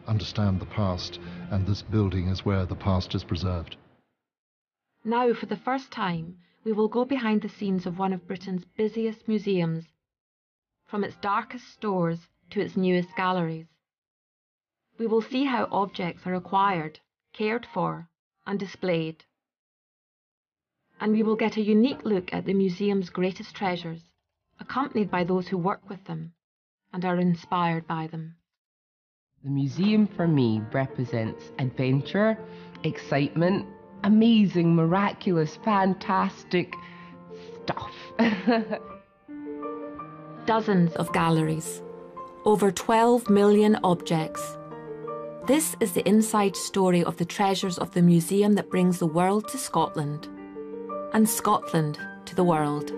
understand the past, and this building is where the past is preserved. Now, for the first time, we will go behind the scenes of one of Britain's busiest museums, from its darkest stores to its newest galleries. We will see how objects are acquired, cared for, and displayed. And we will get a unique look at the museum's greatest treasures, accompanied by those who work with them and are inspired by them. The museum for me represents adventure, excitement, amazing, miraculous, fantastic stuff. Dozens of galleries, over 12 million objects. This is the inside story of the treasures of the museum that brings the world to Scotland, and Scotland to the world.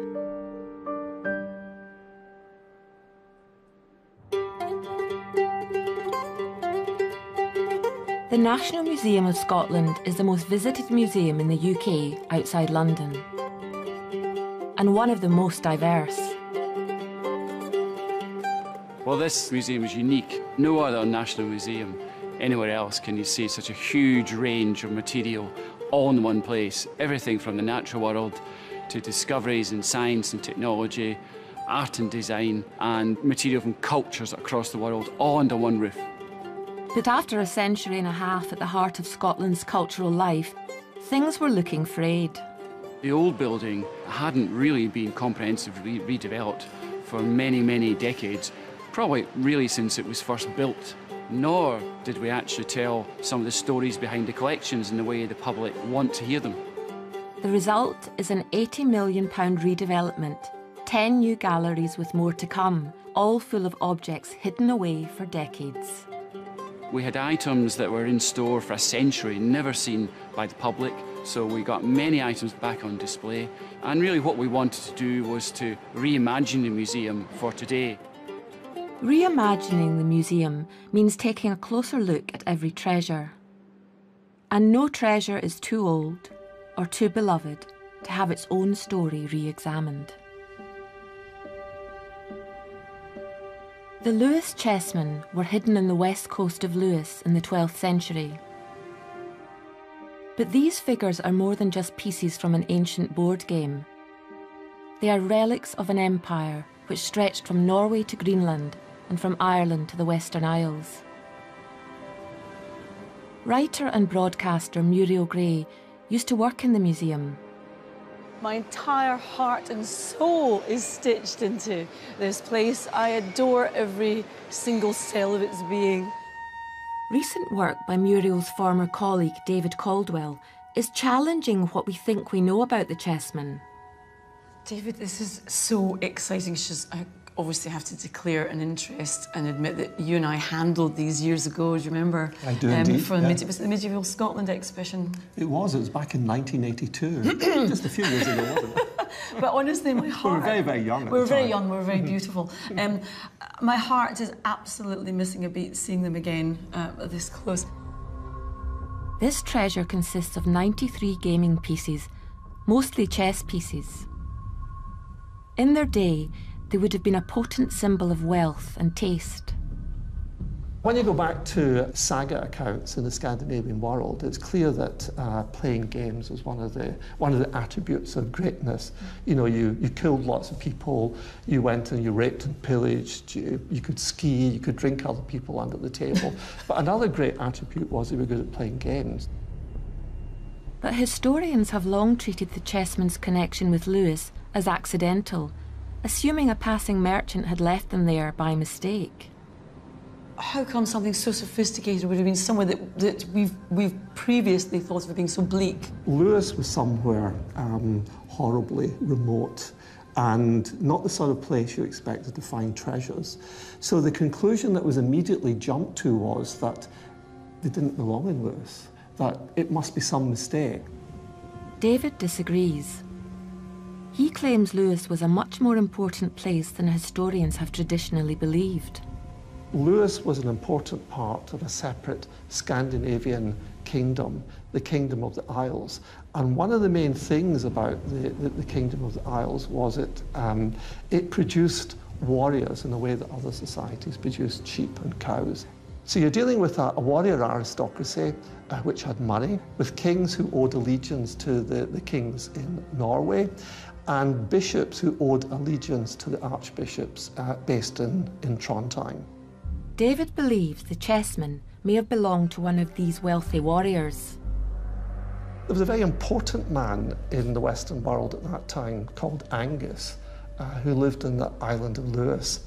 The National Museum of Scotland is the most visited museum in the UK outside London, and one of the most diverse. Well, this museum is unique. No other national museum anywhere else can you see such a huge range of material all in one place. Everything from the natural world to discoveries in science and technology, art and design, and material from cultures across the world, all under one roof. But after a century and a half at the heart of Scotland's cultural life, things were looking frayed. The old building hadn't really been comprehensively redeveloped for many, many decades, probably really since it was first built. Nor did we actually tell some of the stories behind the collections in the way the public want to hear them. The result is an £80 million redevelopment, 10 new galleries with more to come, all full of objects hidden away for decades. We had items that were in store for a century, never seen by the public, so we got many items back on display. And really what we wanted to do was to reimagine the museum for today. Reimagining the museum means taking a closer look at every treasure. And no treasure is too old or too beloved to have its own story re-examined. The Lewis chessmen were hidden in the west coast of Lewis in the 12th century. But these figures are more than just pieces from an ancient board game. They are relics of an empire which stretched from Norway to Greenland and from Ireland to the Western Isles. Writer and broadcaster Muriel Gray used to work in the museum. My entire heart and soul is stitched into this place. I adore every single cell of its being. Recent work by Muriel's former colleague David Caldwell is challenging what we think we know about the chessmen. David, this is so exciting. I obviously have to declare an interest and admit that you and I handled these years ago. Do you remember? I do indeed. For the Medieval Scotland exhibition. It was back in 1982. Just a few years ago, wasn't it? But honestly, my heart... We were very, very young at We were the time. very young, we were very beautiful. My heart is absolutely missing a beat seeing them again this close. This treasure consists of 93 gaming pieces, mostly chess pieces. In their day, they would have been a potent symbol of wealth and taste. When you go back to saga accounts in the Scandinavian world, it's clear that playing games was one of the attributes of greatness. You know, you killed lots of people, you went and you raped and pillaged, you could ski, you could drink other people under the table. But another great attribute was you were good at playing games. But historians have long treated the chessmen's connection with Lewis as accidental, assuming a passing merchant had left them there by mistake. How come something so sophisticated would have been somewhere that we've previously thought of being so bleak? Lewis was somewhere horribly remote and not the sort of place you expected to find treasures. So the conclusion that was immediately jumped to was that they didn't belong in Lewis, that it must be some mistake. David disagrees. He claims Lewis was a much more important place than historians have traditionally believed. Lewis was an important part of a separate Scandinavian kingdom, the Kingdom of the Isles. And one of the main things about the Kingdom of the Isles was it produced warriors in a way that other societies produced sheep and cows. So you're dealing with a warrior aristocracy which had money, with kings who owed allegiance to the kings in Norway, and bishops who owed allegiance to the archbishops based in Trondheim. David believes the chessman may have belonged to one of these wealthy warriors. There was a very important man in the Western world at that time called Angus, who lived in the island of Lewis.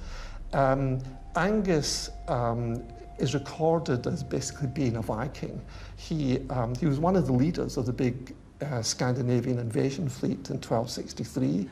Angus is recorded as basically being a Viking. He was one of the leaders of the big Scandinavian invasion fleet in 1263.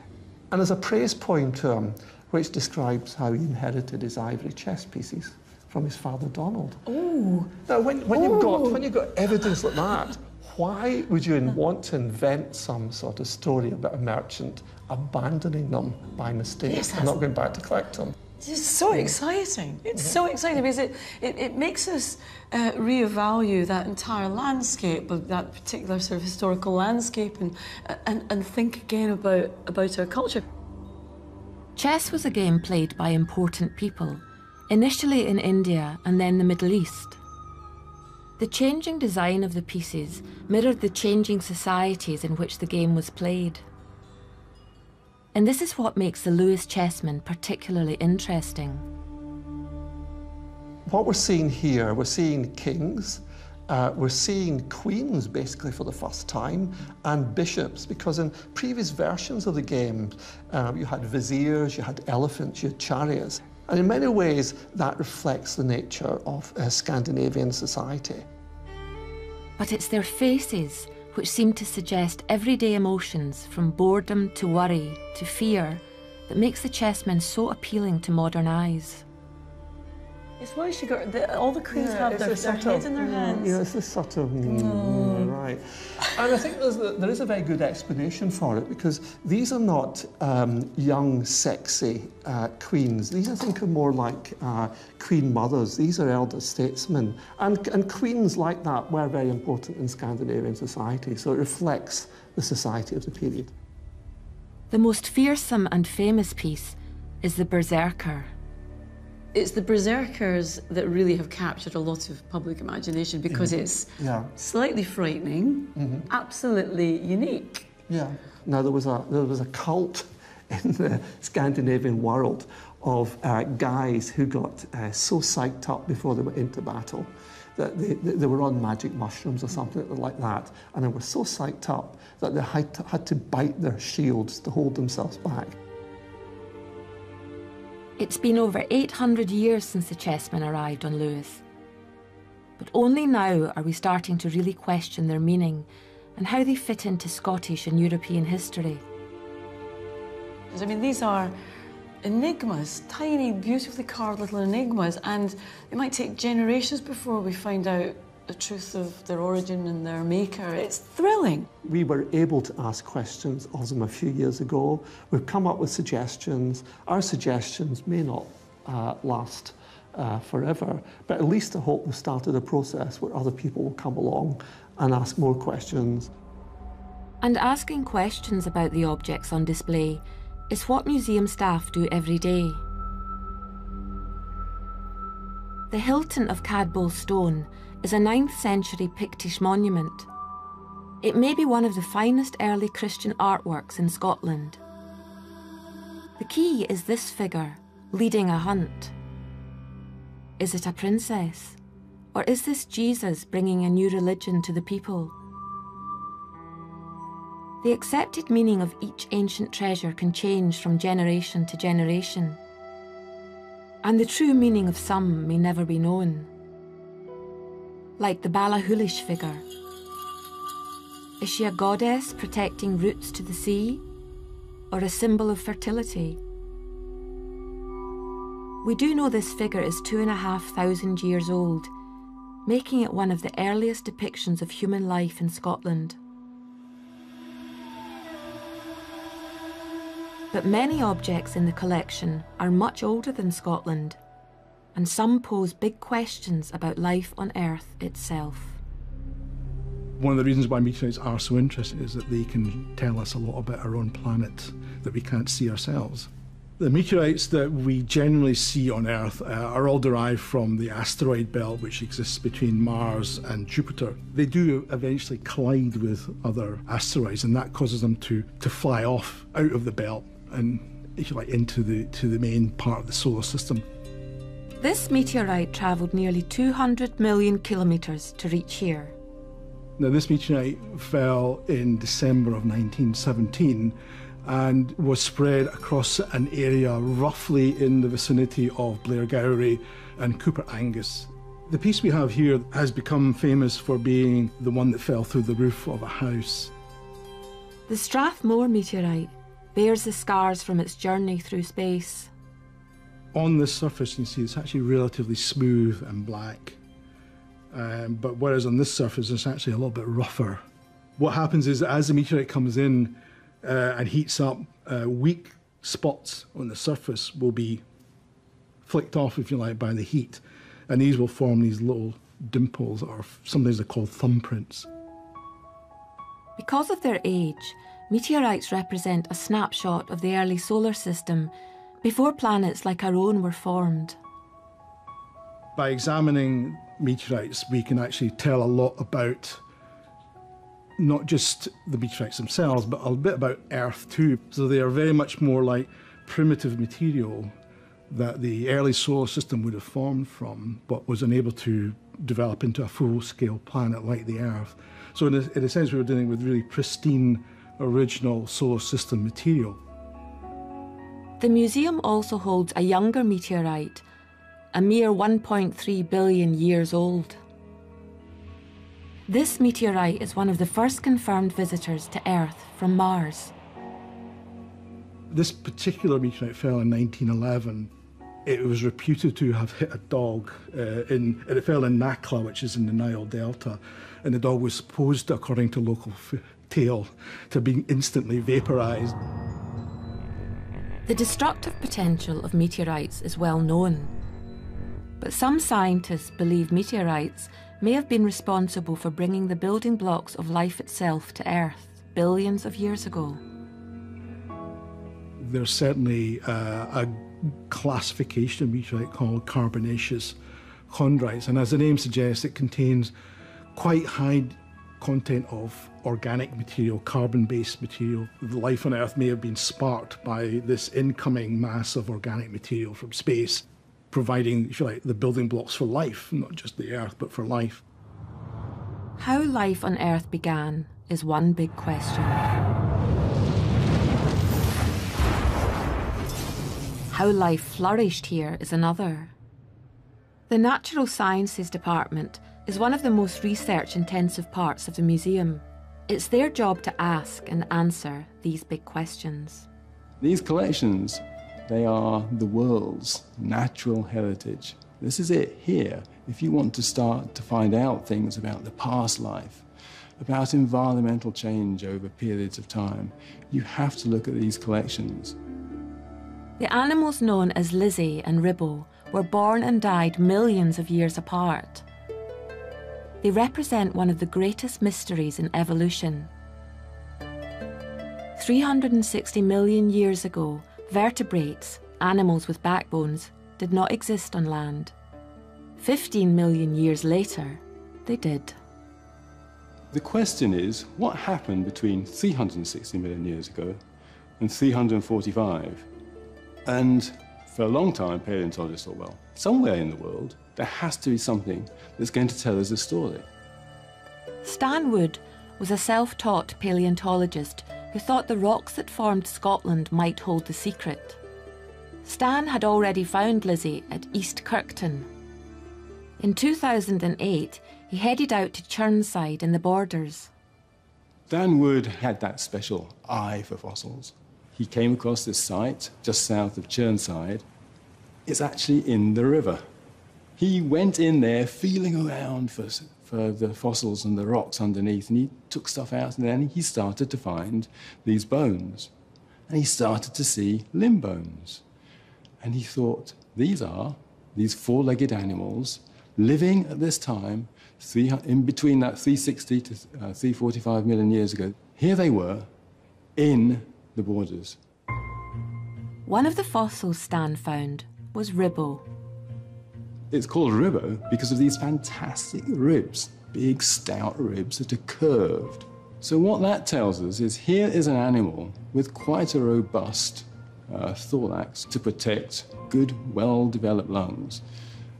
And there's a praise poem to him which describes how he inherited his ivory chess pieces from his father Donald. Oh. Now, when you've got evidence like that, why would you want to invent some sort of story about a merchant abandoning them by mistake and not going back to collect them? It's so exciting. It's so exciting because it makes us reevaluate that entire landscape of that particular sort of historical landscape and think again about our culture. Chess was a game played by important people, initially in India and then the Middle East. The changing design of the pieces mirrored the changing societies in which the game was played. And this is what makes the Lewis chessmen particularly interesting. What we're seeing here, we're seeing kings, we're seeing queens basically for the first time, and bishops, because in previous versions of the game, you had viziers, you had elephants, you had chariots. And in many ways, that reflects the nature of Scandinavian society. But it's their faces which seem to suggest everyday emotions from boredom to worry to fear that makes the chessmen so appealing to modern eyes. It's why she got all the queens have their heads in their hands. Yeah, it's this sort of right. And I think there is a very good explanation for it, because these are not young, sexy queens. These, I think, are more like queen mothers. These are elder statesmen, and queens like that were very important in Scandinavian society. So it reflects the society of the period. The most fearsome and famous piece is the Berserker. It's the Berserkers that really have captured a lot of public imagination because it's slightly frightening, absolutely unique. Yeah. Now there was a cult in the Scandinavian world of guys who got so psyched up before they went into battle that they were on magic mushrooms or something like that, and they were so psyched up that they had to bite their shields to hold themselves back. It's been over 800 years since the chessmen arrived on Lewis. But only now are we starting to really question their meaning and how they fit into Scottish and European history. I mean, these are enigmas, tiny, beautifully carved little enigmas, and it might take generations before we find out the truth of their origin and their maker. It's thrilling. We were able to ask questions of them a few years ago. We've come up with suggestions. Our suggestions may not last forever, but at least I hope we've started a process where other people will come along and ask more questions. And asking questions about the objects on display is what museum staff do every day. The Hilton of Cadboll Stone is a 9th century Pictish monument. It may be one of the finest early Christian artworks in Scotland. The key is this figure, leading a hunt. Is it a princess? Or is this Jesus bringing a new religion to the people? The accepted meaning of each ancient treasure can change from generation to generation, and the true meaning of some may never be known. Like the Balahulish figure. Is she a goddess protecting routes to the sea, or a symbol of fertility? We do know this figure is 2,500 years old, making it one of the earliest depictions of human life in Scotland. But many objects in the collection are much older than Scotland, and some pose big questions about life on Earth itself. One of the reasons why meteorites are so interesting is that they can tell us a lot about our own planet that we can't see ourselves. The meteorites that we generally see on Earth are all derived from the asteroid belt which exists between Mars and Jupiter. They do eventually collide with other asteroids, and that causes them to fly off out of the belt and, if you like, into the main part of the solar system. This meteorite travelled nearly 200 million kilometres to reach here. Now, this meteorite fell in December of 1917 and was spread across an area roughly in the vicinity of Blairgowrie and Cooper Angus. The piece we have here has become famous for being the one that fell through the roof of a house. The Strathmore meteorite bears the scars from its journey through space. On this surface, you can see it's actually relatively smooth and black. But whereas on this surface, it's actually a little bit rougher. What happens is that as the meteorite comes in and heats up, weak spots on the surface will be flicked off, if you like, by the heat. And these will form these little dimples, or sometimes they're called thumbprints. Because of their age, meteorites represent a snapshot of the early solar system before planets like our own were formed. By examining meteorites, we can actually tell a lot about not just the meteorites themselves, but a bit about Earth too. So they are very much more like primitive material that the early solar system would have formed from, but was unable to develop into a full-scale planet like the Earth. So in a sense, we were dealing with really pristine, original solar system material. The museum also holds a younger meteorite, a mere 1.3 billion years old. This meteorite is one of the first confirmed visitors to Earth from Mars. This particular meteorite fell in 1911. It was reputed to have hit a dog, and it fell in Nakla, which is in the Nile Delta, and the dog was supposed, according to local tale, to have been instantly vaporised. The destructive potential of meteorites is well known, but some scientists believe meteorites may have been responsible for bringing the building blocks of life itself to Earth billions of years ago. There's certainly a classification of meteorite called carbonaceous chondrites, and as the name suggests, it contains quite high content of organic material, carbon-based material. The life on Earth may have been sparked by this incoming mass of organic material from space, providing, if you like, the building blocks for life, not just the Earth, but for life. How life on Earth began is one big question. How life flourished here is another. The Natural Sciences Department is one of the most research-intensive parts of the museum. It's their job to ask and answer these big questions. These collections, they are the world's natural heritage. This is it here. If you want to start to find out things about the past life, about environmental change over periods of time, you have to look at these collections. The animals known as Lizzie and Ribble were born and died millions of years apart. They represent one of the greatest mysteries in evolution. 360 million years ago, vertebrates, animals with backbones, did not exist on land. 15 million years later, they did. The question is, what happened between 360 million years ago and 345? And for a long time, paleontologists thought, well, somewhere in the world, there has to be something that's going to tell us a story. Stan Wood was a self-taught paleontologist who thought the rocks that formed Scotland might hold the secret. Stan had already found Lizzie at East Kirkton. In 2008, he headed out to Churnside in the Borders. Dan Wood had that special eye for fossils. He came across this site just south of Churnside. It's actually in the river. He went in there feeling around for the fossils and the rocks underneath, and he took stuff out, and then he started to find these bones. And he started to see limb bones. And he thought, these are these four-legged animals living at this time, in between that 360 to 345 million years ago. Here they were in the Borders. One of the fossils Stan found was Ribbo. It's called Ribbo because of these fantastic ribs, big stout ribs that are curved. So what that tells us is here is an animal with quite a robust thorax to protect good, well-developed lungs.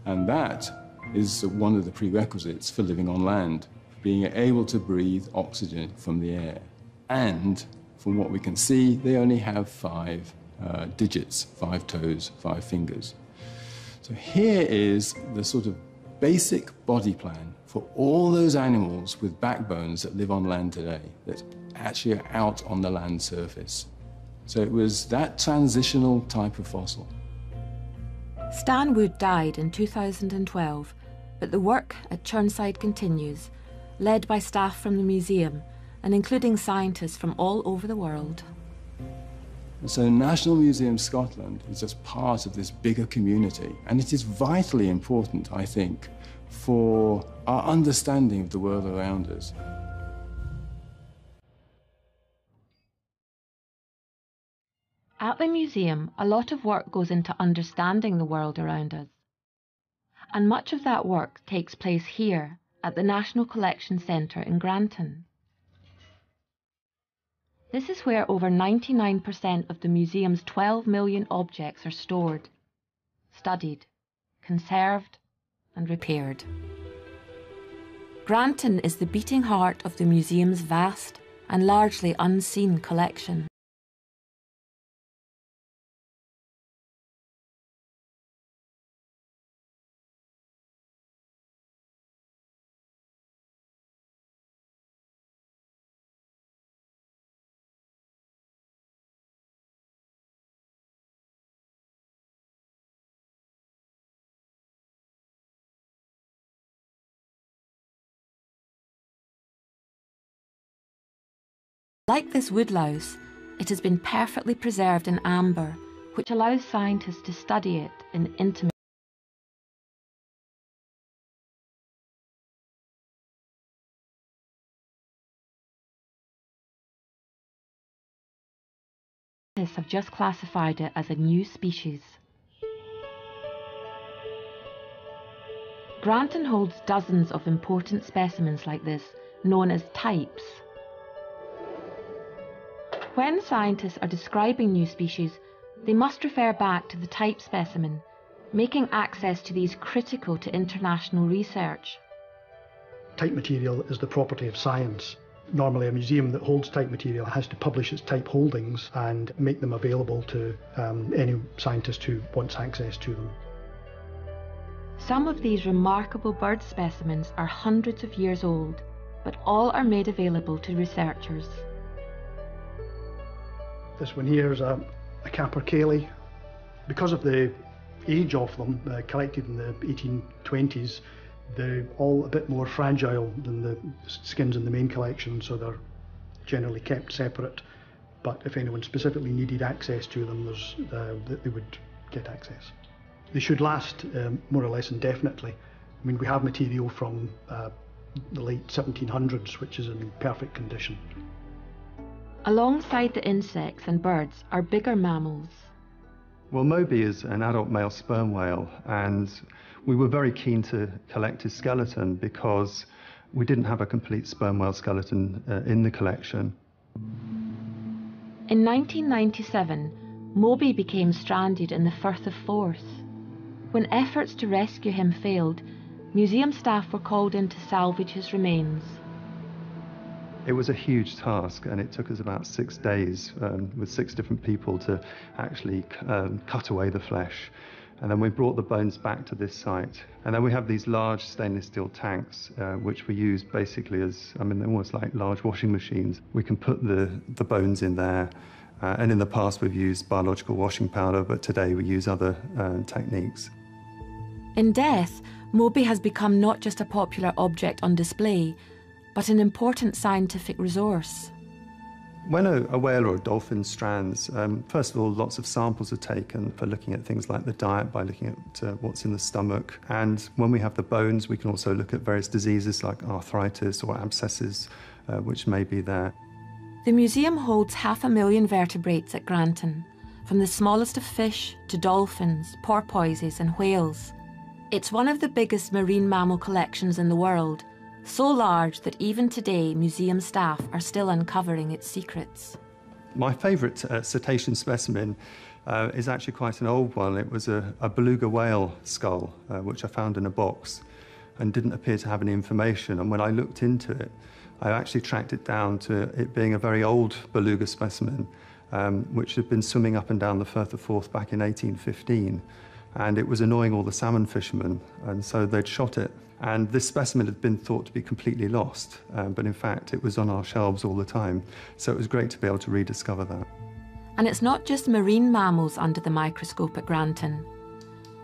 And that is one of the prerequisites for living on land, being able to breathe oxygen from the air. And from what we can see, they only have 5 digits, 5 toes, 5 fingers. So here is the sort of basic body plan for all those animals with backbones that live on land today, that actually are out on the land surface. So it was that transitional type of fossil. Stan Wood died in 2012, but the work at Churnside continues, led by staff from the museum and including scientists from all over the world. So National Museum Scotland is just part of this bigger community, and it is vitally important, I think, for our understanding of the world around us. At the museum, a lot of work goes into understanding the world around us. And much of that work takes place here at the National Collection Centre in Granton. This is where over 99% of the museum's 12 million objects are stored, studied, conserved and repaired. Granton is the beating heart of the museum's vast and largely unseen collection. Like this woodlouse, it has been perfectly preserved in amber, which allows scientists to study it in intimate. Scientists have just classified it as a new species. Granton holds dozens of important specimens like this, known as types. When scientists are describing new species, they must refer back to the type specimen, making access to these critical to international research. Type material is the property of science. Normally a museum that holds type material has to publish its type holdings and make them available to any scientist who wants access to them. Some of these remarkable bird specimens are hundreds of years old, but all are made available to researchers. This one here is a capercaillie. Because of the age of them, collected in the 1820s, they're all a bit more fragile than the skins in the main collection, so they're generally kept separate. But if anyone specifically needed access to them, they would get access. They should last more or less indefinitely. I mean, we have material from the late 1700s, which is in perfect condition. Alongside the insects and birds are bigger mammals. Well, Moby is an adult male sperm whale, and we were very keen to collect his skeleton because we didn't have a complete sperm whale skeleton in the collection. In 1997, Moby became stranded in the Firth of Forth. When efforts to rescue him failed, museum staff were called in to salvage his remains. It was a huge task, and it took us about 6 days with 6 different people to actually cut away the flesh. And then we brought the bones back to this site. And then we have these large stainless steel tanks, which we use basically as, they're almost like large washing machines. We can put the bones in there. And in the past, we've used biological washing powder, but today we use other techniques. In death, Moby has become not just a popular object on display, but an important scientific resource. When a whale or a dolphin strands, first of all, lots of samples are taken for looking at things like the diet, by looking at what's in the stomach. And when we have the bones, we can also look at various diseases like arthritis or abscesses, which may be there. The museum holds 500,000 vertebrates at Granton, from the smallest of fish to dolphins, porpoises and whales. It's one of the biggest marine mammal collections in the world, so large that even today museum staff are still uncovering its secrets. My favourite cetacean specimen is actually quite an old one. It was a beluga whale skull, which I found in a box and didn't appear to have any information. And when I looked into it, I actually tracked it down to it being a very old beluga specimen, which had been swimming up and down the Firth of Forth back in 1815. And it was annoying all the salmon fishermen, and so they'd shot it. And this specimen had been thought to be completely lost, but in fact it was on our shelves all the time. So it was great to be able to rediscover that. And it's not just marine mammals under the microscope at Granton.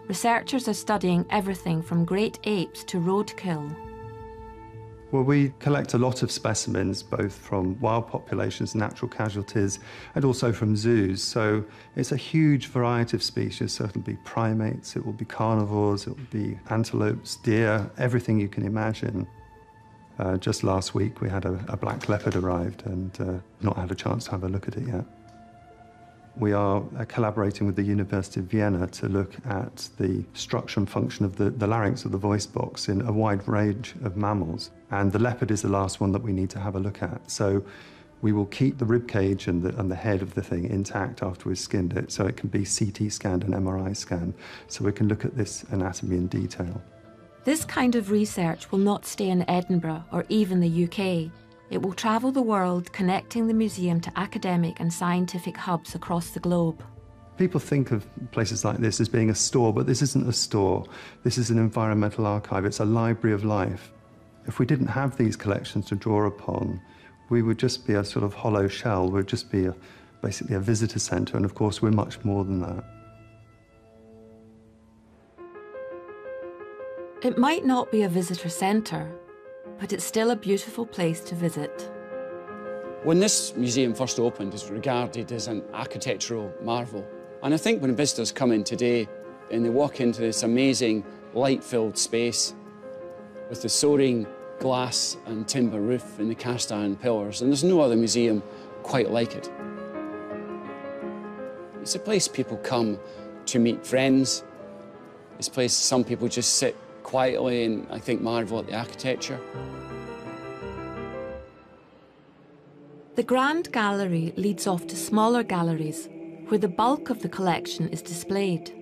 Researchers are studying everything from great apes to roadkill. Well, we collect a lot of specimens, both from wild populations, natural casualties, and also from zoos. So it's a huge variety of species. So it'll be primates, it will be carnivores, it will be antelopes, deer, everything you can imagine. Just last week we had a black leopard arrived and not had a chance to have a look at it yet. We are collaborating with the University of Vienna to look at the structure and function of the larynx of the voice box in a wide range of mammals. And the leopard is the last one that we need to have a look at. So we will keep the rib cage and the head of the thing intact after we've skinned it, so it can be CT scanned and MRI scanned, so we can look at this anatomy in detail. This kind of research will not stay in Edinburgh or even the UK. It will travel the world, connecting the museum to academic and scientific hubs across the globe. People think of places like this as being a store, but this isn't a store. This is an environmental archive. It's a library of life. If we didn't have these collections to draw upon, we would just be a sort of hollow shell. We'd just be basically a visitor centre, and of course we're much more than that. It might not be a visitor centre, but it's still a beautiful place to visit. When this museum first opened, it was regarded as an architectural marvel. And I think when visitors come in today and they walk into this amazing light-filled space with the soaring glass and timber roof and the cast iron pillars, and there's no other museum quite like it. It's a place people come to meet friends. It's a place some people just sit quietly and, I think, marvel at the architecture. The Grand Gallery leads off to smaller galleries where the bulk of the collection is displayed.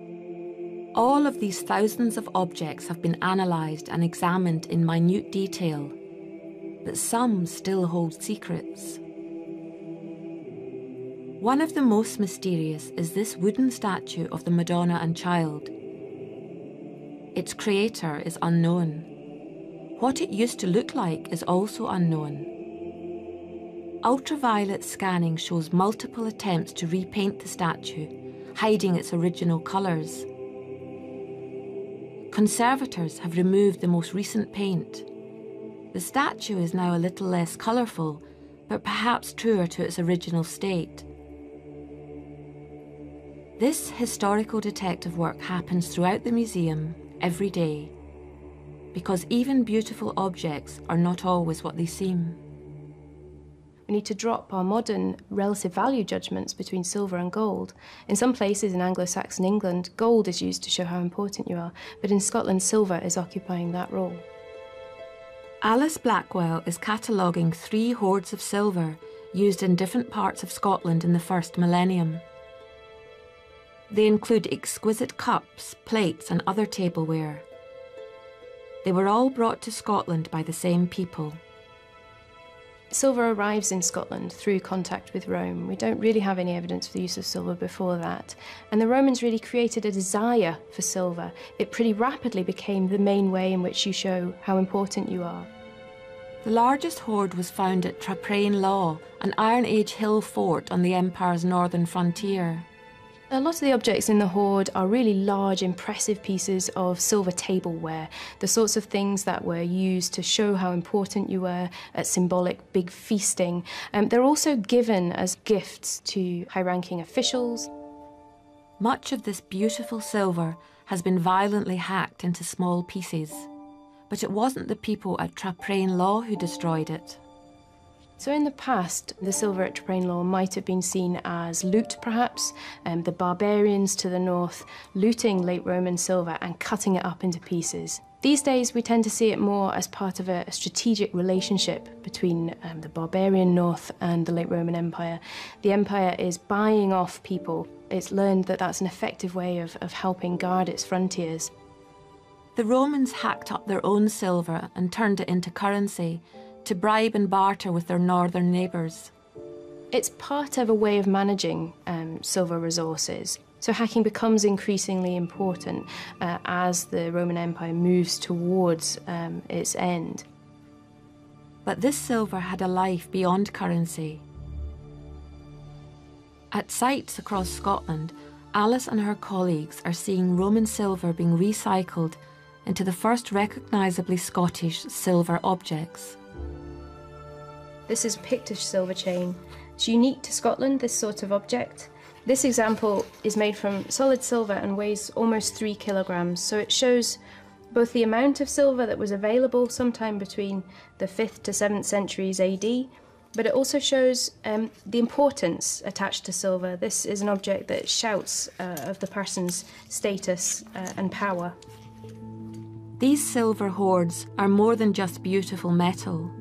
All of these thousands of objects have been analysed and examined in minute detail, but some still hold secrets. One of the most mysterious is this wooden statue of the Madonna and Child. Its creator is unknown. What it used to look like is also unknown. Ultraviolet scanning shows multiple attempts to repaint the statue, hiding its original colours. Conservators have removed the most recent paint. The statue is now a little less colourful, but perhaps truer to its original state. This historical detective work happens throughout the museum every day, because even beautiful objects are not always what they seem. We need to drop our modern relative value judgments between silver and gold. In some places in Anglo-Saxon England, gold is used to show how important you are, but in Scotland, silver is occupying that role. Alice Blackwell is cataloguing 3 hoards of silver used in different parts of Scotland in the first millennium. They include exquisite cups, plates and other tableware. They were all brought to Scotland by the same people. Silver arrives in Scotland through contact with Rome. We don't really have any evidence for the use of silver before that. And the Romans really created a desire for silver. It pretty rapidly became the main way in which you show how important you are. The largest hoard was found at Traprain Law, an Iron Age hill fort on the Empire's northern frontier. A lot of the objects in the hoard are really large, impressive pieces of silver tableware, the sorts of things that were used to show how important you were at symbolic big feasting. They're also given as gifts to high-ranking officials. Much of this beautiful silver has been violently hacked into small pieces, but it wasn't the people at Traprain Law who destroyed it. So in the past, the silver at Traprain-Law might have been seen as loot, perhaps, the barbarians to the north looting late Roman silver and cutting it up into pieces. These days, we tend to see it more as part of a strategic relationship between the barbarian north and the late Roman Empire. The empire is buying off people. It's learned that that's an effective way of helping guard its frontiers. The Romans hacked up their own silver and turned it into currency to bribe and barter with their northern neighbours. It's part of a way of managing silver resources. So hacking becomes increasingly important as the Roman Empire moves towards its end. But this silver had a life beyond currency. At sites across Scotland, Alice and her colleagues are seeing Roman silver being recycled into the first recognisably Scottish silver objects. This is a Pictish silver chain. It's unique to Scotland, this sort of object. This example is made from solid silver and weighs almost 3 kilograms, so it shows both the amount of silver that was available sometime between the 5th to 7th centuries AD, but it also shows the importance attached to silver. This is an object that shouts of the person's status and power. These silver hoards are more than just beautiful metal.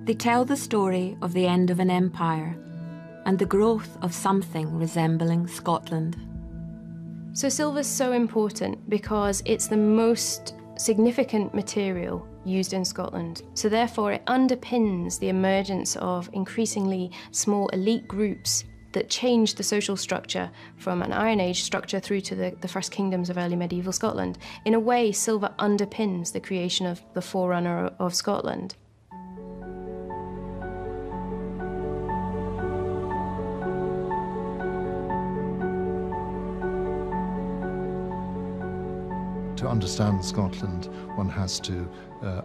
They tell the story of the end of an empire and the growth of something resembling Scotland. So silver's so important because it's the most significant material used in Scotland. So therefore it underpins the emergence of increasingly small elite groups that changed the social structure from an Iron Age structure through to the first kingdoms of early medieval Scotland. In a way, silver underpins the creation of the forerunner of Scotland. To understand Scotland, one has to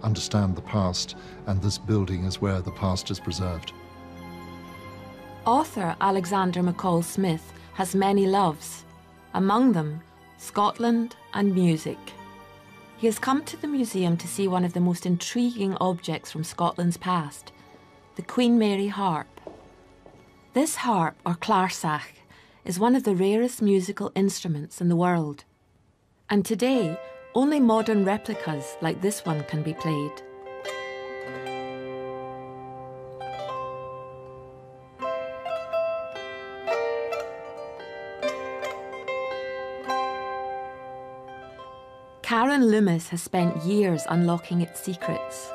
understand the past, and this building is where the past is preserved. Author Alexander McCall Smith has many loves, among them Scotland and music. He has come to the museum to see one of the most intriguing objects from Scotland's past, the Queen Mary harp. This harp, or clarsach, is one of the rarest musical instruments in the world. And today, only modern replicas like this one can be played. Karen Loomis has spent years unlocking its secrets.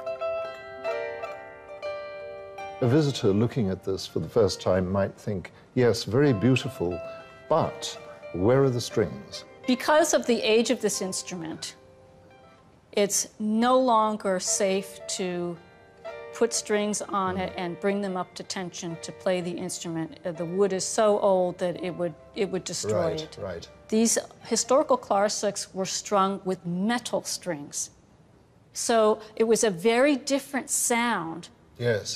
A visitor looking at this for the first time might think, yes, very beautiful, but where are the strings? Because of the age of this instrument, it's no longer safe to put strings on it and bring them up to tension to play the instrument. The wood is so old that it would destroy it. Right. These historical clarsachs were strung with metal strings. So it was a very different sound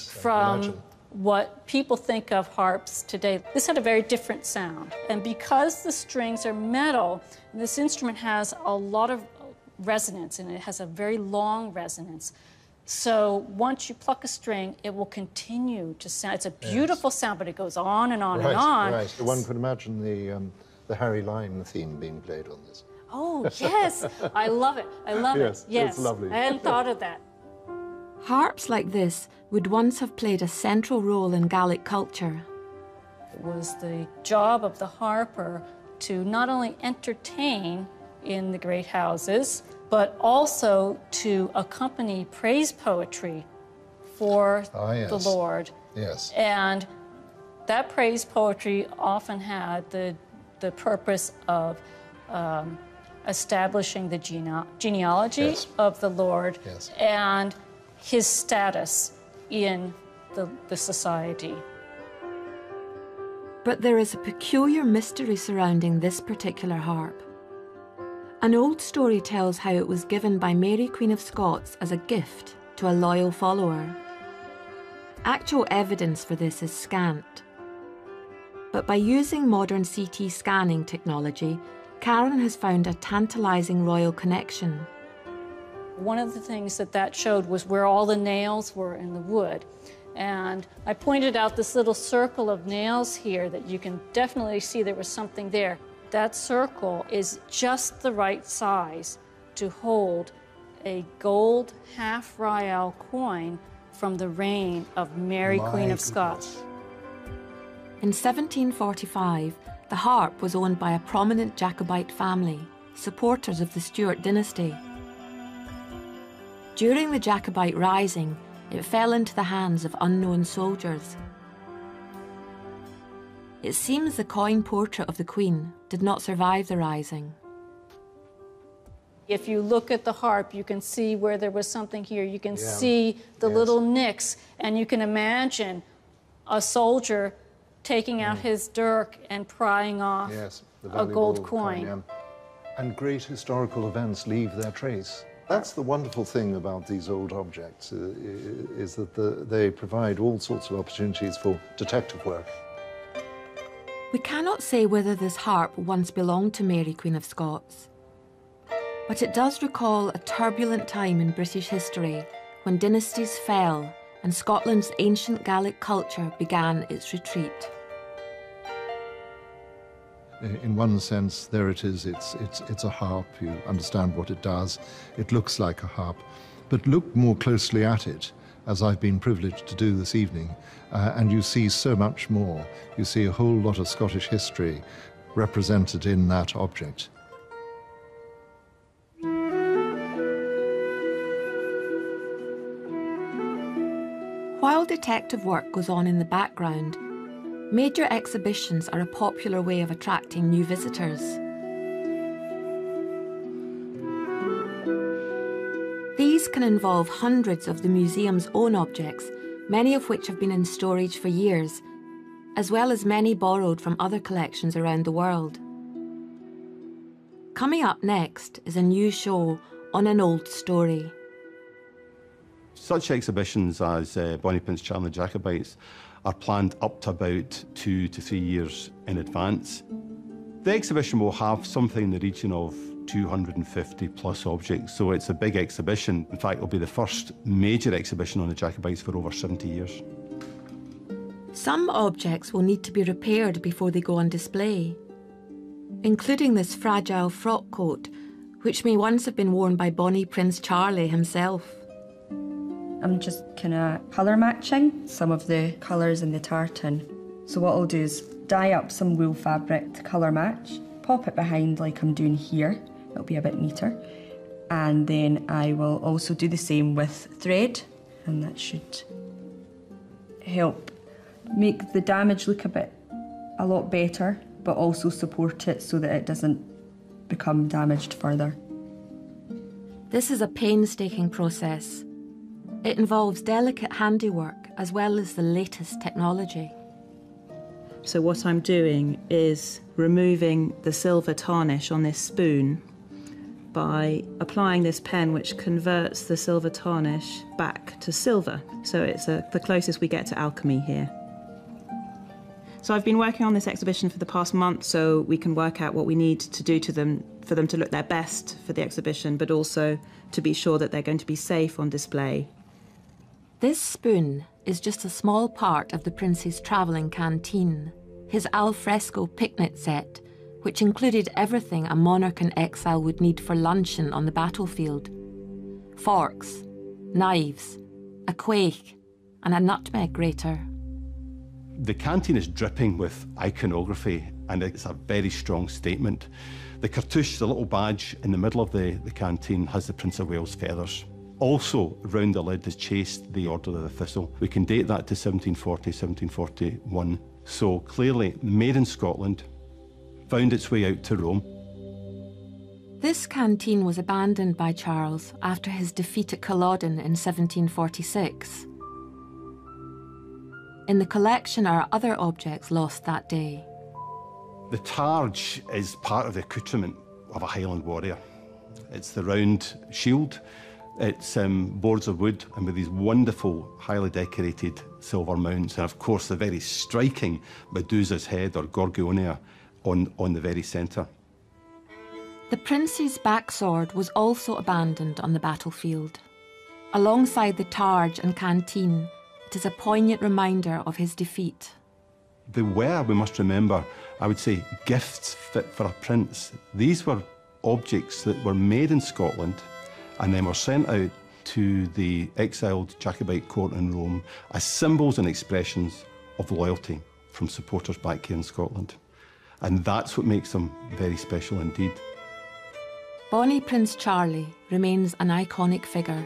from what people think of harps today. This had a very different sound. And because the strings are metal, this instrument has a lot of resonance, and it has a very long resonance. So once you pluck a string, it will continue to sound. It's a beautiful sound, but it goes on and on and on. Right. One could imagine the Harry Lime theme being played on this. Oh, yes. I love it. I love it. Yes, it's lovely. I hadn't thought of that. Harps like this would once have played a central role in Gaelic culture. It was the job of the harper to not only entertain in the great houses, but also to accompany praise poetry for the Lord. Yes. And that praise poetry often had the purpose of establishing the genealogy of the Lord and his status in the society. But there is a peculiar mystery surrounding this particular harp. An old story tells how it was given by Mary, Queen of Scots, as a gift to a loyal follower. Actual evidence for this is scant. But by using modern CT scanning technology, Karen has found a tantalising royal connection. One of the things that showed was where all the nails were in the wood. And I pointed out this little circle of nails here that you can definitely see there was something there. That circle is just the right size to hold a gold half-rial coin from the reign of Mary, Queen of Scots. In 1745, the harp was owned by a prominent Jacobite family, supporters of the Stuart dynasty. During the Jacobite Rising, it fell into the hands of unknown soldiers. It seems the coin portrait of the Queen did not survive the Rising. If you look at the harp, you can see where there was something here. You can see the little nicks, and you can imagine a soldier taking out his dirk and prying off a gold coin. And great historical events leave their trace. That's the wonderful thing about these old objects, is that they provide all sorts of opportunities for detective work. We cannot say whether this harp once belonged to Mary, Queen of Scots, but it does recall a turbulent time in British history when dynasties fell and Scotland's ancient Gaelic culture began its retreat. In one sense, there it is, it's a harp, you understand what it does, it looks like a harp, but look more closely at it, as I've been privileged to do this evening, and you see so much more. You see a whole lot of Scottish history represented in that object. While detective work goes on in the background, major exhibitions are a popular way of attracting new visitors. These can involve hundreds of the museum's own objects, many of which have been in storage for years, as well as many borrowed from other collections around the world. Coming up next is a new show on an old story. Such exhibitions as Bonnie Prince Charlie and the Jacobites are planned up to about 2 to 3 years in advance. The exhibition will have something in the region of 250 plus objects, so it's a big exhibition. In fact, it'll be the first major exhibition on the Jacobites for over 70 years. Some objects will need to be repaired before they go on display, including this fragile frock coat, which may once have been worn by Bonnie Prince Charlie himself. I'm just kind of colour matching some of the colours in the tartan. So what I'll do is dye up some wool fabric to colour match, pop it behind like I'm doing here, it'll be a bit neater. And then I will also do the same with thread, and that should help make the damage look a lot better, but also support it so that it doesn't become damaged further. This is a painstaking process. It involves delicate handiwork as well as the latest technology. So what I'm doing is removing the silver tarnish on this spoon by applying this pen, which converts the silver tarnish back to silver. So it's the closest we get to alchemy here. So I've been working on this exhibition for the past month, so we can work out what we need to do to them for them to look their best for the exhibition, but also to be sure that they're going to be safe on display. This spoon is just a small part of the Prince's travelling canteen, his al fresco picnic set, which included everything a monarch in exile would need for luncheon on the battlefield. Forks, knives, a quaich, and a nutmeg grater. The canteen is dripping with iconography, and it's a very strong statement. The cartouche, the little badge in the middle of the canteen, has the Prince of Wales feathers. Also, round the lid is chased the Order of the Thistle. We can date that to 1740, 1741. So clearly made in Scotland, found its way out to Rome. This canteen was abandoned by Charles after his defeat at Culloden in 1746. In the collection are other objects lost that day. The targe is part of the accoutrement of a Highland warrior. It's the round shield. It's boards of wood and with these wonderful, highly decorated silver mounts, and of course the very striking Medusa's head or Gorgonia on the very centre. The Prince's backsword was also abandoned on the battlefield. Alongside the targe and canteen, it act as a poignant reminder of his defeat. They were, we must remember, I would say, gifts fit for a prince. These were objects that were made in Scotland and then were sent out to the exiled Jacobite court in Rome as symbols and expressions of loyalty from supporters back here in Scotland. And that's what makes them very special indeed. Bonnie Prince Charlie remains an iconic figure.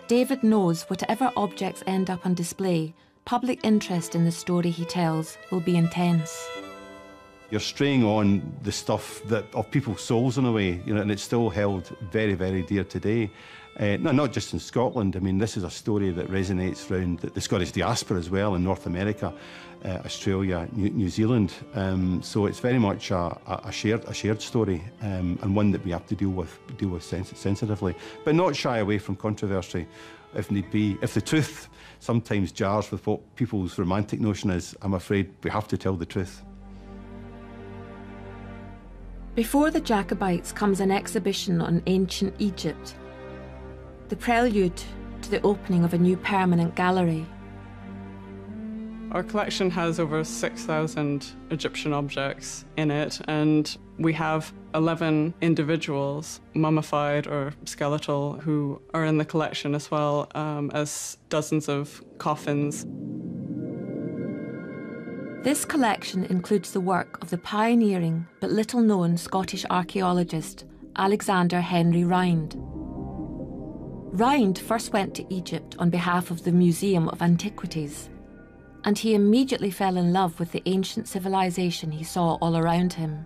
David knows whatever objects end up on display, public interest in the story he tells will be intense. You're straying on the stuff that of people's souls in a way, you know, and it's still held very, very dear today. No, not just in Scotland. I mean, this is a story that resonates around the Scottish diaspora as well in North America, Australia, New Zealand. So it's very much a shared story, and one that we have to deal with sensitively, but not shy away from controversy if need be. If the truth sometimes jars with what people's romantic notion is, I'm afraid we have to tell the truth. Before the Jacobites comes an exhibition on ancient Egypt, the prelude to the opening of a new permanent gallery. Our collection has over 6,000 Egyptian objects in it, and we have 11 individuals, mummified or skeletal, who are in the collection, as well as dozens of coffins. This collection includes the work of the pioneering but little-known Scottish archaeologist Alexander Henry Rhind. Rhind first went to Egypt on behalf of the Museum of Antiquities, and he immediately fell in love with the ancient civilization he saw all around him.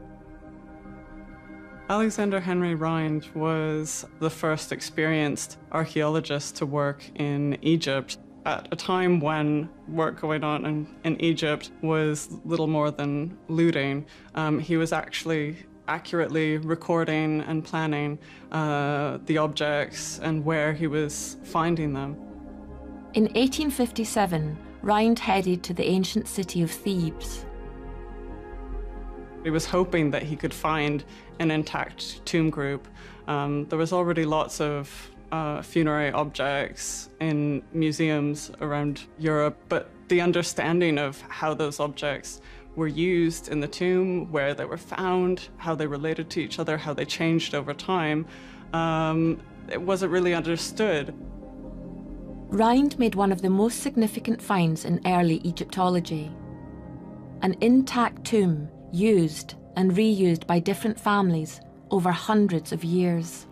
Alexander Henry Rhind was the first experienced archaeologist to work in Egypt at a time when work going on in Egypt was little more than looting. He was actually accurately recording and planning the objects and where he was finding them. In 1857, Rhind headed to the ancient city of Thebes. He was hoping that he could find an intact tomb group. There was already lots of funerary objects in museums around Europe, but the understanding of how those objects were used in the tomb, where they were found, how they related to each other, how they changed over time, it wasn't really understood. Rhind made one of the most significant finds in early Egyptology. An intact tomb used and reused by different families over hundreds of years.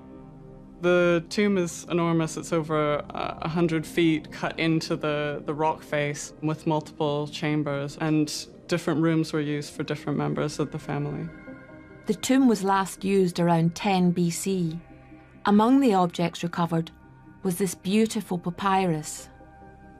The tomb is enormous. It's over 100 feet cut into the rock face with multiple chambers, and different rooms were used for different members of the family. The tomb was last used around 10 BC. Among the objects recovered was this beautiful papyrus.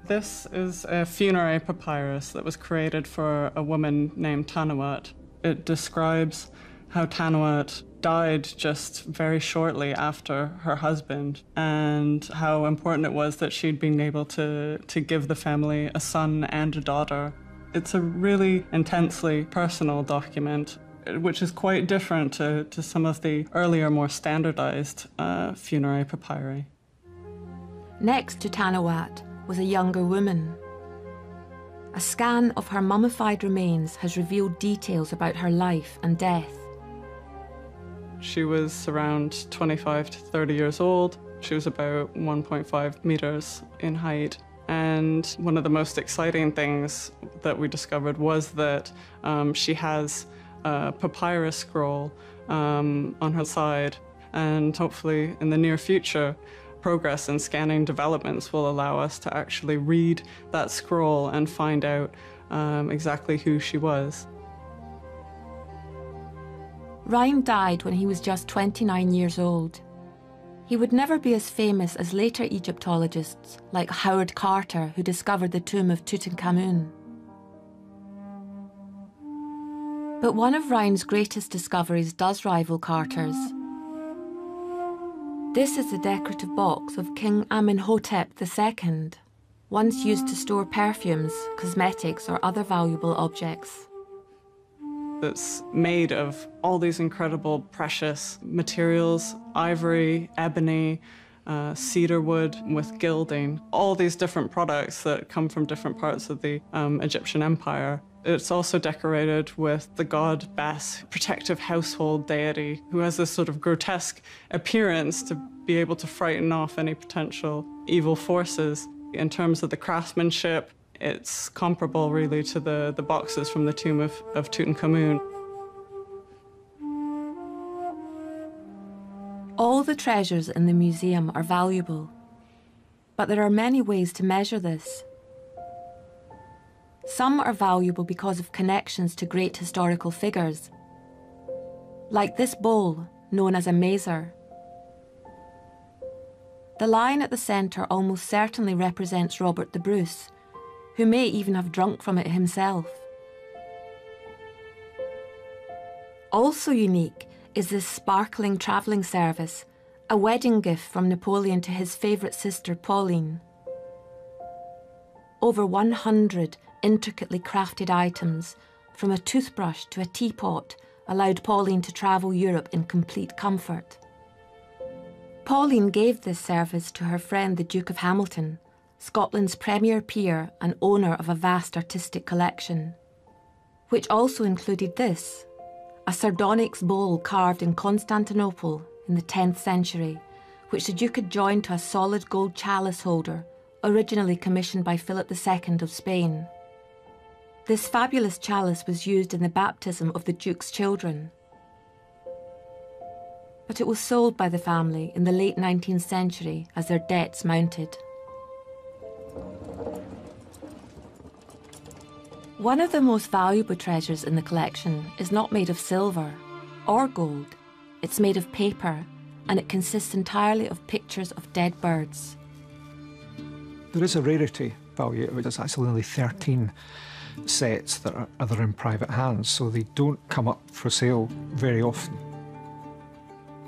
This is a funerary papyrus that was created for a woman named Tanawat. It describes how Tanawat died just very shortly after her husband, and how important it was that she'd been able to give the family a son and a daughter. It's a really intensely personal document, which is quite different to some of the earlier, more standardized funerary papyri. Next to Tanawat was a younger woman. A scan of her mummified remains has revealed details about her life and death. She was around 25 to 30 years old. She was about 1.5 meters in height. And one of the most exciting things that we discovered was that she has a papyrus scroll on her side. And hopefully in the near future, progress in scanning developments will allow us to actually read that scroll and find out exactly who she was. Rhind died when he was just 29 years old. He would never be as famous as later Egyptologists like Howard Carter, who discovered the tomb of Tutankhamun. But one of Rhind's greatest discoveries does rival Carter's. This is the decorative box of King Amenhotep II, once used to store perfumes, cosmetics, or other valuable objects. It's made of all these incredible precious materials: ivory, ebony, cedar wood with gilding, all these different products that come from different parts of the Egyptian empire. It's also decorated with the god Bes, protective household deity, who has this sort of grotesque appearance to be able to frighten off any potential evil forces. In terms of the craftsmanship, it's comparable really to the boxes from the tomb of Tutankhamun. All the treasures in the museum are valuable, but there are many ways to measure this. Some are valuable because of connections to great historical figures, like this bowl known as a mazer. The lion at the centre almost certainly represents Robert the Bruce, who may even have drunk from it himself. Also unique is this sparkling travelling service, a wedding gift from Napoleon to his favourite sister Pauline. Over 100 intricately crafted items, from a toothbrush to a teapot, allowed Pauline to travel Europe in complete comfort. Pauline gave this service to her friend the Duke of Hamilton, Scotland's premier peer and owner of a vast artistic collection, which also included this, a sardonyx bowl carved in Constantinople in the 10th century, which the Duke had joined to a solid gold chalice holder, originally commissioned by Philip II of Spain. This fabulous chalice was used in the baptism of the Duke's children, but it was sold by the family in the late 19th century as their debts mounted. One of the most valuable treasures in the collection is not made of silver or gold. It's made of paper, and it consists entirely of pictures of dead birds. There is a rarity value. There's actually only 13 sets that are in private hands, so they don't come up for sale very often.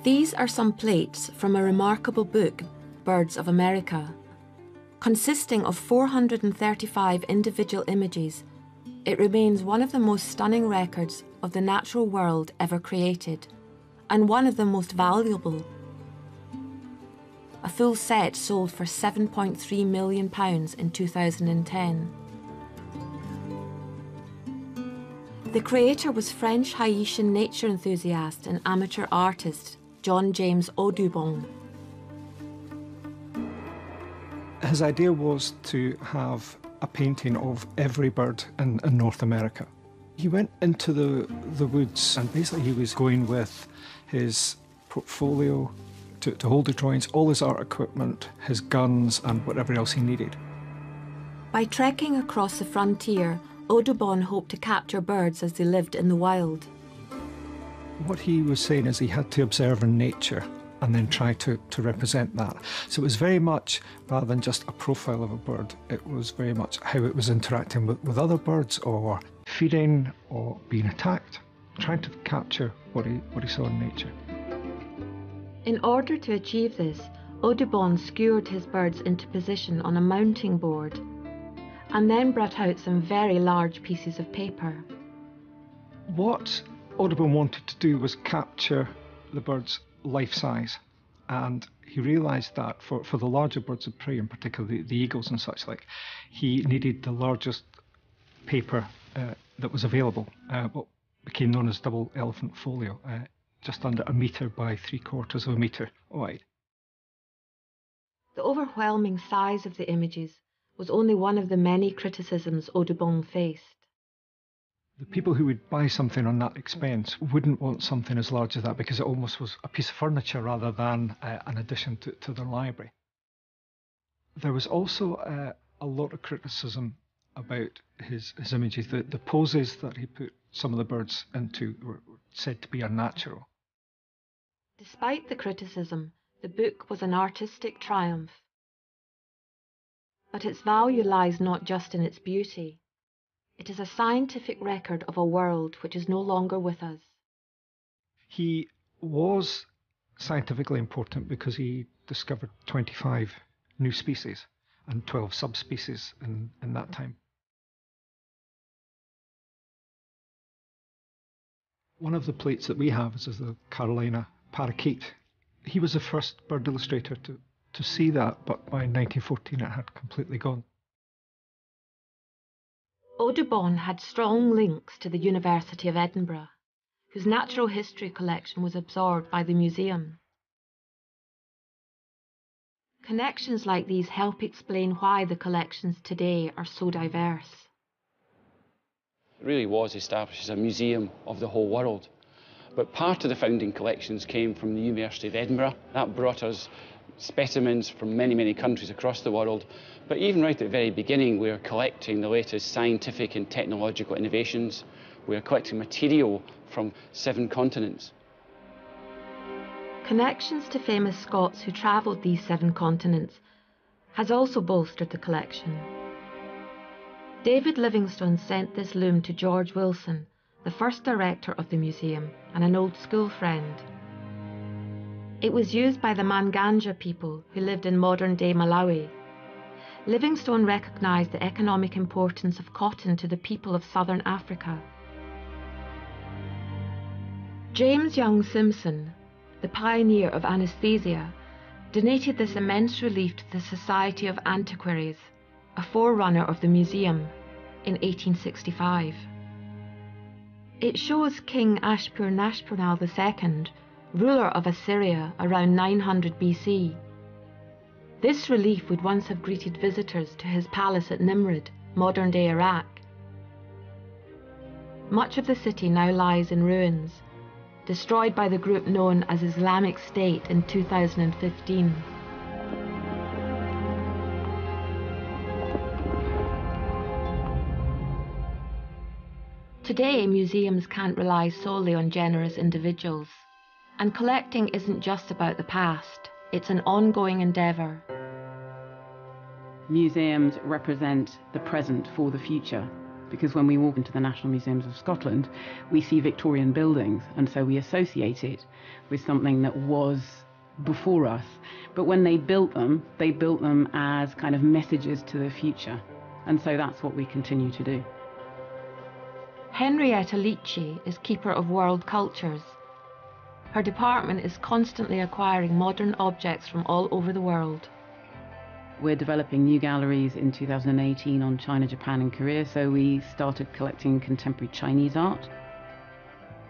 These are some plates from a remarkable book, Birds of America. Consisting of 435 individual images, it remains one of the most stunning records of the natural world ever created, and one of the most valuable. A full set sold for £7.3 million in 2010. The creator was French Haitian nature enthusiast and amateur artist John James Audubon. His idea was to have a painting of every bird in North America. He went into the woods, and basically he was going with his portfolio to hold the drawings, all his art equipment, his guns and whatever else he needed. By trekking across the frontier, Audubon hoped to capture birds as they lived in the wild. What he was saying is he had to observe in nature and then try to represent that. So it was very much, rather than just a profile of a bird, it was very much how it was interacting with other birds, or feeding, or being attacked, trying to capture what he saw in nature. In order to achieve this, Audubon skewered his birds into position on a mounting board, and then brought out some very large pieces of paper. What Audubon wanted to do was capture the birds life size, and he realised that for the larger birds of prey, in particular the eagles and such like, he needed the largest paper that was available, what became known as double elephant folio, just under 1 metre by 3/4 of a metre wide. The overwhelming size of the images was only one of the many criticisms Audubon faced. The people who would buy something on that expense wouldn't want something as large as that, because it almost was a piece of furniture rather than an addition to their library. There was also a lot of criticism about his images. The poses that he put some of the birds into were said to be unnatural. Despite the criticism, the book was an artistic triumph. But its value lies not just in its beauty. It is a scientific record of a world which is no longer with us. He was scientifically important because he discovered 25 new species and 12 subspecies in that time. One of the plates that we have is the Carolina parakeet. He was the first bird illustrator to to see that, but by 1914 it had completely gone. Audubon had strong links to the University of Edinburgh, whose natural history collection was absorbed by the museum. Connections like these help explain why the collections today are so diverse. It really was established as a museum of the whole world. But part of the founding collections came from the University of Edinburgh. That brought us specimens from many, many countries across the world. But even right at the very beginning, we were collecting the latest scientific and technological innovations. We were collecting material from 7 continents. Connections to famous Scots who travelled these 7 continents has also bolstered the collection. David Livingstone sent this loom to George Wilson, the first director of the museum and an old school friend. It was used by the Manganja people who lived in modern-day Malawi. Livingstone recognised the economic importance of cotton to the people of southern Africa. James Young Simpson, the pioneer of anaesthesia, donated this immense relief to the Society of Antiquaries, a forerunner of the museum, in 1865. It shows King Ashurnashirpal II, ruler of Assyria around 900 BC. This relief would once have greeted visitors to his palace at Nimrud, modern-day Iraq. Much of the city now lies in ruins, destroyed by the group known as Islamic State in 2015. Today, museums can't rely solely on generous individuals. And collecting isn't just about the past, it's an ongoing endeavour. Museums represent the present for the future, because when we walk into the National Museums of Scotland, we see Victorian buildings, and so we associate it with something that was before us. But when they built them as kind of messages to the future, and so that's what we continue to do. Henrietta Leachy is keeper of world cultures. Her department is constantly acquiring modern objects from all over the world. We're developing new galleries in 2018 on China, Japan and Korea, so we started collecting contemporary Chinese art.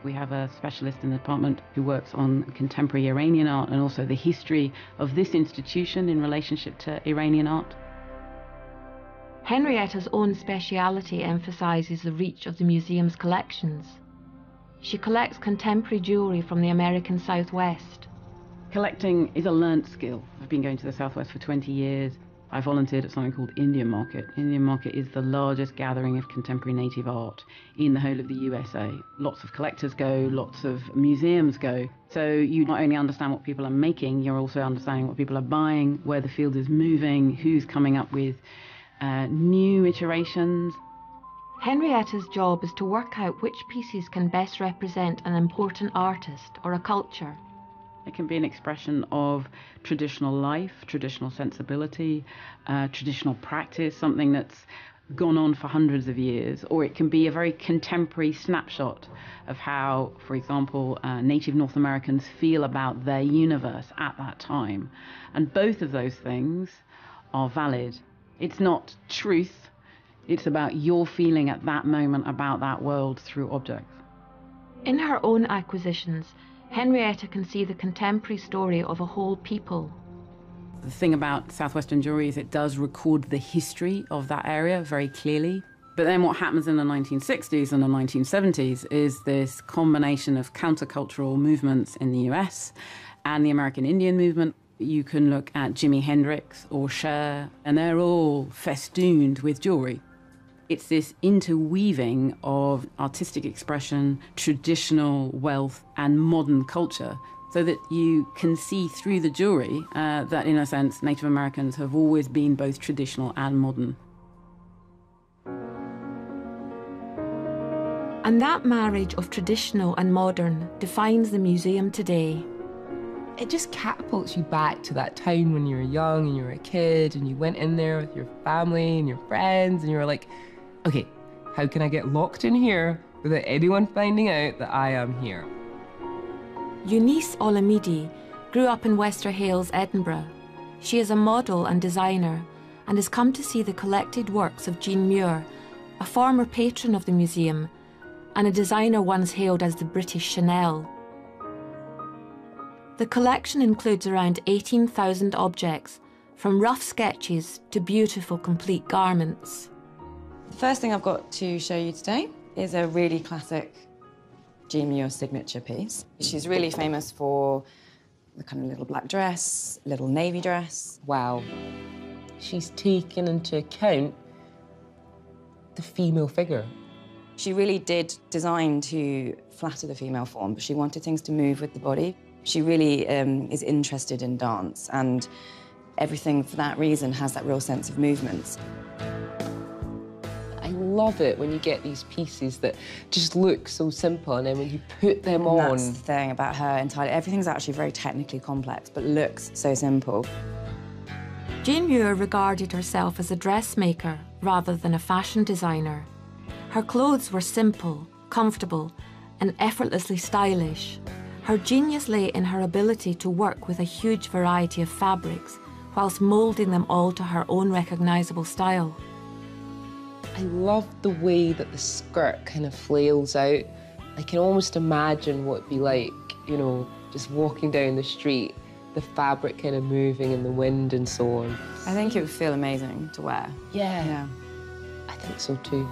We have a specialist in the department who works on contemporary Iranian art and also the history of this institution in relationship to Iranian art. Henrietta's own speciality emphasises the reach of the museum's collections. She collects contemporary jewellery from the American Southwest. Collecting is a learnt skill. I've been going to the Southwest for 20 years. I volunteered at something called Indian Market. Indian Market is the largest gathering of contemporary native art in the whole of the USA. Lots of collectors go, lots of museums go. So you not only understand what people are making, you're also understanding what people are buying, where the field is moving, who's coming up with new iterations. Henrietta's job is to work out which pieces can best represent an important artist or a culture. It can be an expression of traditional life, traditional sensibility, traditional practice, something that's gone on for hundreds of years, or it can be a very contemporary snapshot of how, for example, native North Americans feel about their universe at that time. And both of those things are valid. It's not truth, it's about your feeling at that moment about that world through objects. In her own acquisitions, Henrietta can see the contemporary story of a whole people. The thing about Southwestern jewellery is it does record the history of that area very clearly. But then what happens in the 1960s and the 1970s is this combination of countercultural movements in the US and the American Indian movement. You can look at Jimi Hendrix or Cher, and they're all festooned with jewellery. It's this interweaving of artistic expression, traditional wealth, and modern culture, so that you can see through the jewellery that, in a sense, Native Americans have always been both traditional and modern. And that marriage of traditional and modern defines the museum today. It just catapults you back to that time when you were young and you were a kid and you went in there with your family and your friends and you were like, okay, how can I get locked in here without anyone finding out that I am here? Eunice Olamide grew up in Westerhales, Edinburgh. She is a model and designer and has come to see the collected works of Jean Muir, a former patron of the museum and a designer once hailed as the British Chanel. The collection includes around 18,000 objects, from rough sketches to beautiful complete garments. The first thing I've got to show you today is a really classic Jean Muir signature piece. She's really famous for the kind of little black dress, little navy dress. Wow. She's taken into account the female figure. She really did design to flatter the female form, but she wanted things to move with the body. She really is interested in dance, and everything for that reason has that real sense of movement. I love it when you get these pieces that just look so simple, and then when you put them on... That's the thing about her entirely. Everything's actually very technically complex, but looks so simple. Jean Muir regarded herself as a dressmaker rather than a fashion designer. Her clothes were simple, comfortable, and effortlessly stylish. Her genius lay in her ability to work with a huge variety of fabrics, whilst moulding them all to her own recognisable style. I love the way that the skirt kind of flails out. I can almost imagine what it'd be like, you know, just walking down the street, the fabric kind of moving in the wind and so on. I think it would feel amazing to wear. Yeah. I think so too.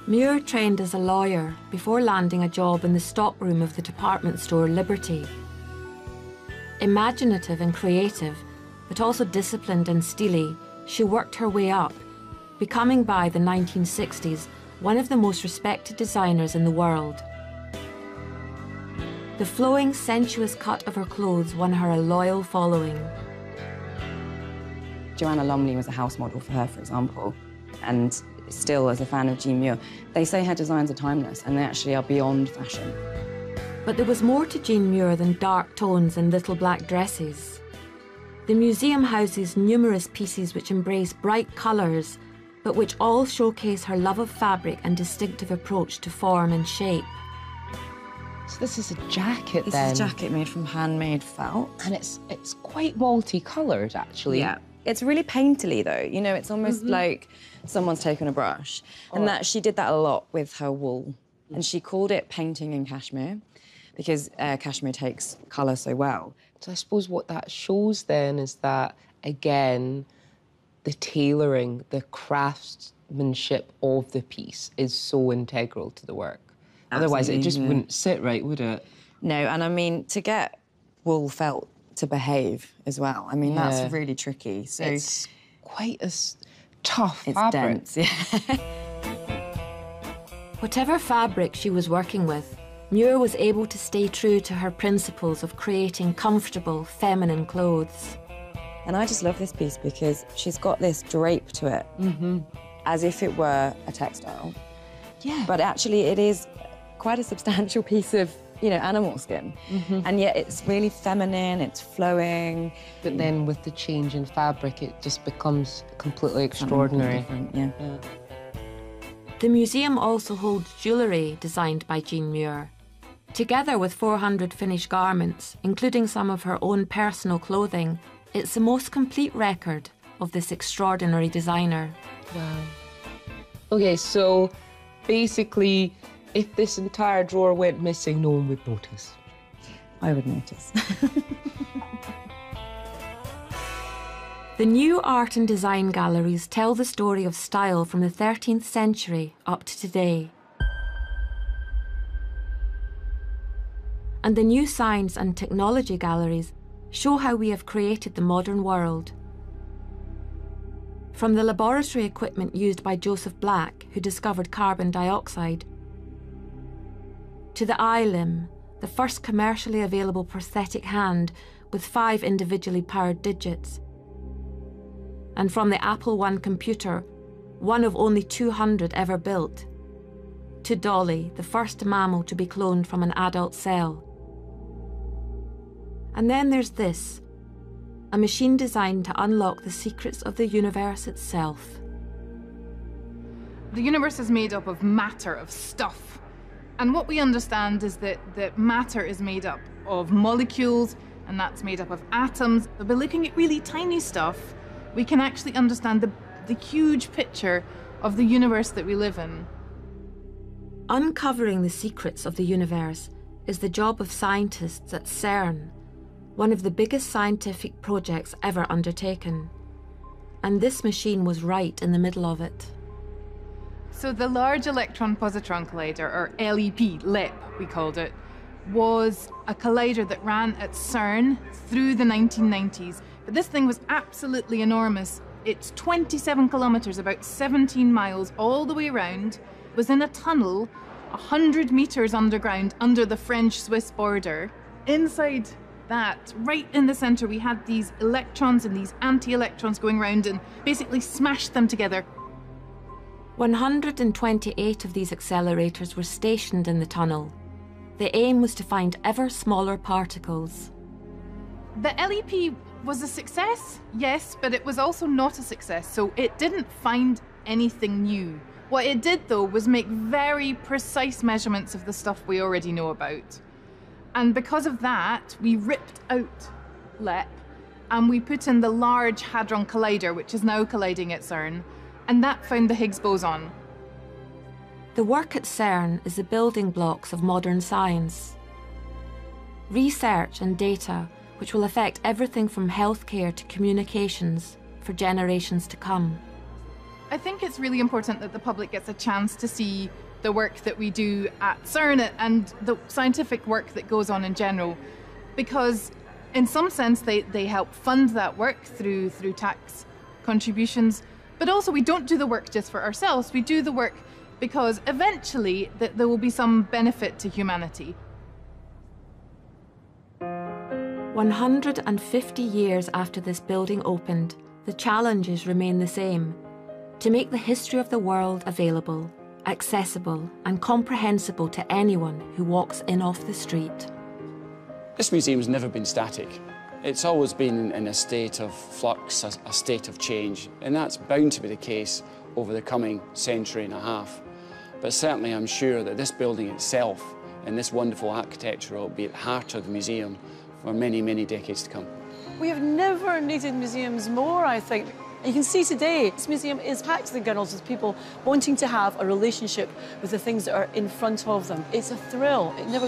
Muir trained as a lawyer before landing a job in the stockroom of the department store Liberty. Imaginative and creative, but also disciplined and steely, she worked her way up, becoming by the 1960s one of the most respected designers in the world. The flowing, sensuous cut of her clothes won her a loyal following. Joanna Lumley was a house model for her, for example, and still, as a fan of Jean Muir, they say her designs are timeless, and they actually are beyond fashion. But there was more to Jean Muir than dark tones and little black dresses. The museum houses numerous pieces which embrace bright colours, but which all showcase her love of fabric and distinctive approach to form and shape. So this is a jacket This then? is a jacket made from handmade felt. And it's quite multicoloured, actually. Yeah. It's really painterly, though. You know, it's almost like someone's taken a brush. And that she did that a lot with her wool. And she called it painting in cashmere, because cashmere takes colour so well. So I suppose what that shows then is that, again, the tailoring, the craftsmanship of the piece is so integral to the work. Otherwise, it just wouldn't sit right, would it? No, and I mean, to get wool felt to behave as well, I mean, that's really tricky. So it's quite a tough fabric. Dense, yeah. Whatever fabric she was working with, Muir was able to stay true to her principles of creating comfortable, feminine clothes. And I just love this piece because she's got this drape to it, as if it were a textile. Yeah. But actually, it is quite a substantial piece of, you know, animal skin. And yet it's really feminine, it's flowing. But then with the change in fabric, it just becomes completely extraordinary. Yeah. The museum also holds jewellery designed by Jean Muir. Together with 400 finished garments, including some of her own personal clothing, it's the most complete record of this extraordinary designer. Wow. Okay, so basically, if this entire drawer went missing, no one would notice. I would notice. The new art and design galleries tell the story of style from the 13th century up to today. And the new science and technology galleries show how we have created the modern world. From the laboratory equipment used by Joseph Black, who discovered carbon dioxide, to the eye limb, the first commercially available prosthetic hand with 5 individually powered digits. And from the Apple I computer, one of only 200 ever built, to Dolly, the first mammal to be cloned from an adult cell. And then there's this, a machine designed to unlock the secrets of the universe itself. The universe is made up of matter, of stuff. And what we understand is that matter is made up of molecules and that's made up of atoms. But by looking at really tiny stuff, we can actually understand the huge picture of the universe that we live in. Uncovering the secrets of the universe is the job of scientists at CERN, one of the biggest scientific projects ever undertaken. And this machine was right in the middle of it. So the Large Electron Positron Collider, or LEP, we called it, was a collider that ran at CERN through the 1990s. But this thing was absolutely enormous. It's 27 kilometers, about 17 miles all the way around. It was in a tunnel 100 meters underground under the French-Swiss border. Inside that, right in the center, we had these electrons and these anti-electrons going around and basically smashed them together. 128 of these accelerators were stationed in the tunnel. The aim was to find ever smaller particles. The LEP was a success, yes, but it was also not a success, so it didn't find anything new. What it did, though, was make very precise measurements of the stuff we already know about. And because of that, we ripped out LEP and we put in the Large Hadron Collider, which is now colliding at CERN, and that found the Higgs boson. The work at CERN is the building blocks of modern science. Research and data which will affect everything from healthcare to communications for generations to come. I think it's really important that the public gets a chance to see the work that we do at CERN and the scientific work that goes on in general, because in some sense they help fund that work through tax contributions, but also we don't do the work just for ourselves. We do the work because eventually there will be some benefit to humanity. 150 years after this building opened, the challenges remain the same: to make the history of the world available, accessible and comprehensible to anyone who walks in off the street. This museum's never been static. It's always been in a state of flux, a state of change, and that's bound to be the case over the coming century and a half. But certainly I'm sure that this building itself and this wonderful architecture will be at the heart of the museum for many, many decades to come. We have never needed museums more, I think. You can see today, this museum is packed to the gunnels with people wanting to have a relationship with the things that are in front of them. It's a thrill. It never